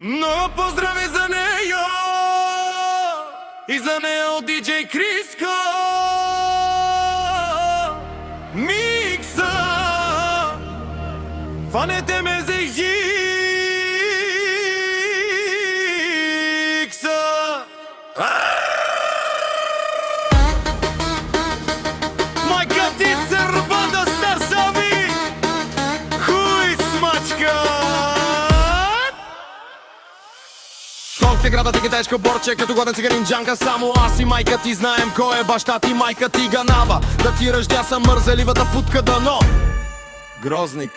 Много поздрави за нея и за нея от диджей Криско. Микса, фанете ме за Икса. Майка ти сърба да сърсави, хуй смачка. Колко града ти китайско борче, като гладен циганин джанка. Само аз и майка ти знаем кой е баща ти. Майка ти ганава да ти ръждя са мързеливата путка дано Грозник.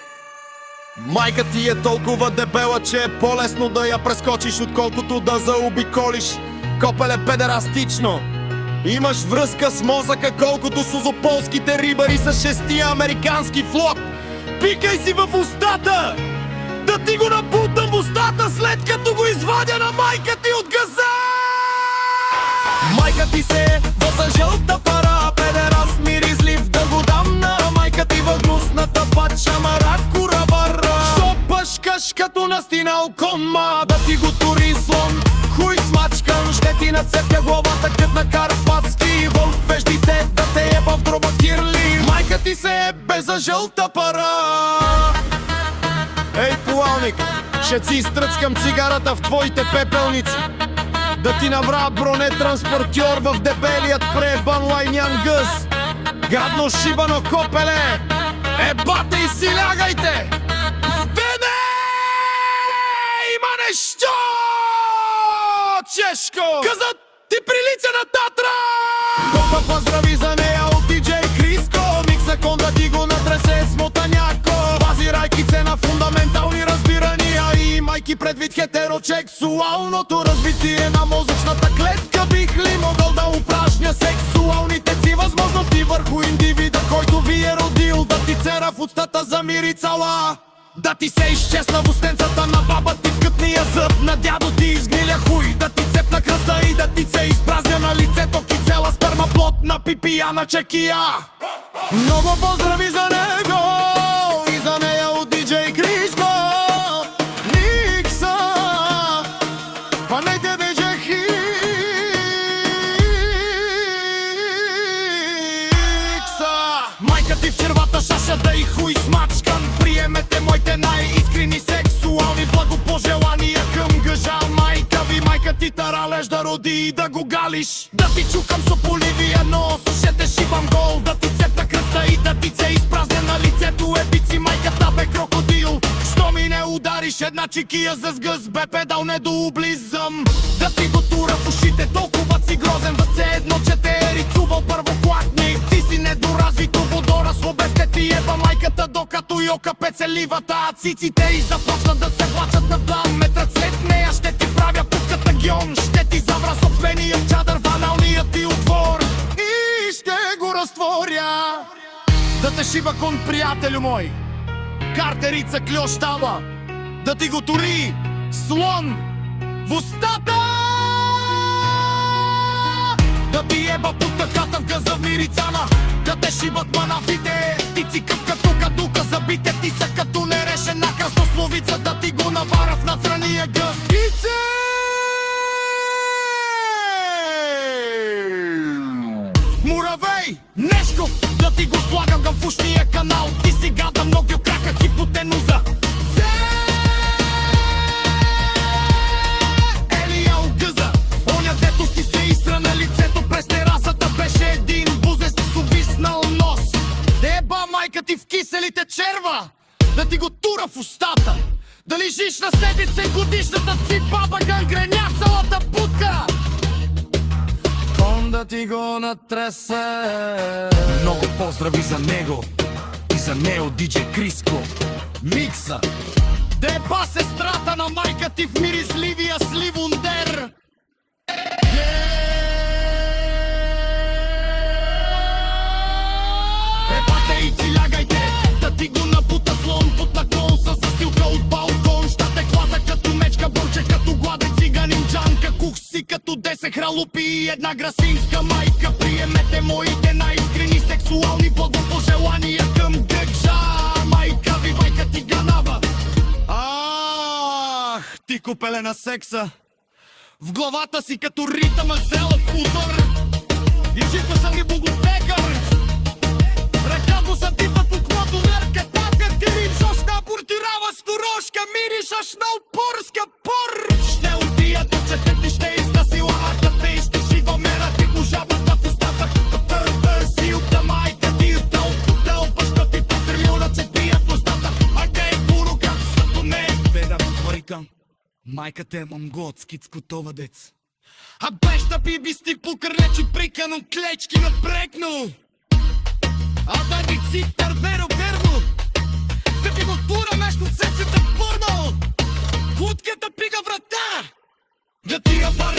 Майка ти е толкова дебела, че е по-лесно да я прескочиш, отколкото да заобиколиш. Копеле педерастично, имаш връзка с мозъка, колкото сузополските рибари с шестия американски флот. Пикай си в устата, да ти го набутам в устата, след като го извадя на майка ти от газа. Майка ти се въза жълта пара, педераст миризлив, да го дам на майка ти във гнусната пача мараку рабара. Шопашкаш като настинал кома, да ти го тури слон, хуй смачкан. Ще ти нацепя главата кът на карпатски вълк, веждите да те еба в дроба кирли. Майка ти се е без жълта пара. Ей, полалник, ще си изтръцкам цигарата в твоите пепелници, да ти набра бронетранспортьор в дебелият пребан лайнян гъс. Гадно шибано копеле, ебате и си лягайте. Вбеде! Има нещо чешко, казът ти прилича на Татра. Колко поздрави за нея от диджей Криско. Микса кон да ти го натресе с мотаняко. Бази райкице на фундаментални разбирания и майки предвид хетеросексуалното развитие на мозъчната клетка. Бих ли могъл да упражня сексуалните си възможности върху индивида, който ви е родил? Да ти цера в устата замири цала, да ти се изчезна в устенцата на баба ти в кътния зъб, на дядо ти изгниля хуй, да ти цепна кръста и да ти се изпразня на лицето кицела сперма плод на пипия на чекия. Много поздрави за него и за нея от диджей Криско. Микса, фанете диджей Икса. Майка ти в червата шаша да и хуй смачкан. Приемете моите най-искрени сексуални благопожелания към гъжа. Майка ви, майка ти таралеш да роди и да го галиш, да ти чукам сополивия нос, ще те шибам гол, да ти цепна кръста и да ти се изпразня на лицето. Ебици, майката бе крокодил, що ми не удариш една чикия за сгъс, бе педал не до облизъм, да ти го тура в ушите, толкова си грозен, въце едно, че те е рицувал първокласник. Ти си недоразвито водорасло, без те ти еба майката, докато йока пецеливата, а циците и започнат да се влачат на план. Метрът след нея ще ти правя путката гьон, ще ти завра собствения чадър в аналният ти отвор и ще го разтворя. Да те шиба кон, приятелю мой, картерица кльощава, да ти го тури слон в устата, да ти еба путаката в газа в мирицана, да те шибат манафите, птици като кадука забите, ти са като нерешена краснословица, да ти го навара в надсрания гъс. Муравей, нещо, да ти го слагам към ушния канал, ти си гада много крака хипотенуза. Елия огъза, оня дето си се изтра на лицето през терасата, беше един бузес с увиснал нос. Деба майка ти в киселите черва, да ти го тура в устата, да лежиш на седица и годишната си баба гангреня цялата будка. Да ти го натресе. Много поздрави за него и за нея диджей Криско. Микса, деба сестрата на майка ти в миризливия сливундер. Ебате и си лягайте, да ти го набута слон под наклон със засилка от балкон. Ща те клата като мечка, бурче като гладен циганин джанка, кух си като 10 хралупи и една грасинска майка. Приемете моите най-искрени сексуални благопожелания към гъджа. Майка ви, майка ти ганава. Ах, ти купеле на секса. В главата си като ритъм зелът удар. И чипа съм и богопекар. Ръкато съм типът от младолерка. Тапя ти ричаш на буртирава сторожка. Миришаш на упорска пор. Ще отия до чета ти ще изнасила. Ака те изтиши го мера ти го жабната в устата. Си от да майка ти от тъл баща ти патрилиона че пият в устата. А те е бурукан, свато не е беда парикан. Майка те е мамгот, скицкотова дец. А беща би стих по кърлечи прикано, клечки напрекнал. А да ни цитар веро верно. Да би го тура нещо цеците порно. Хутката пига врата. Да тига пара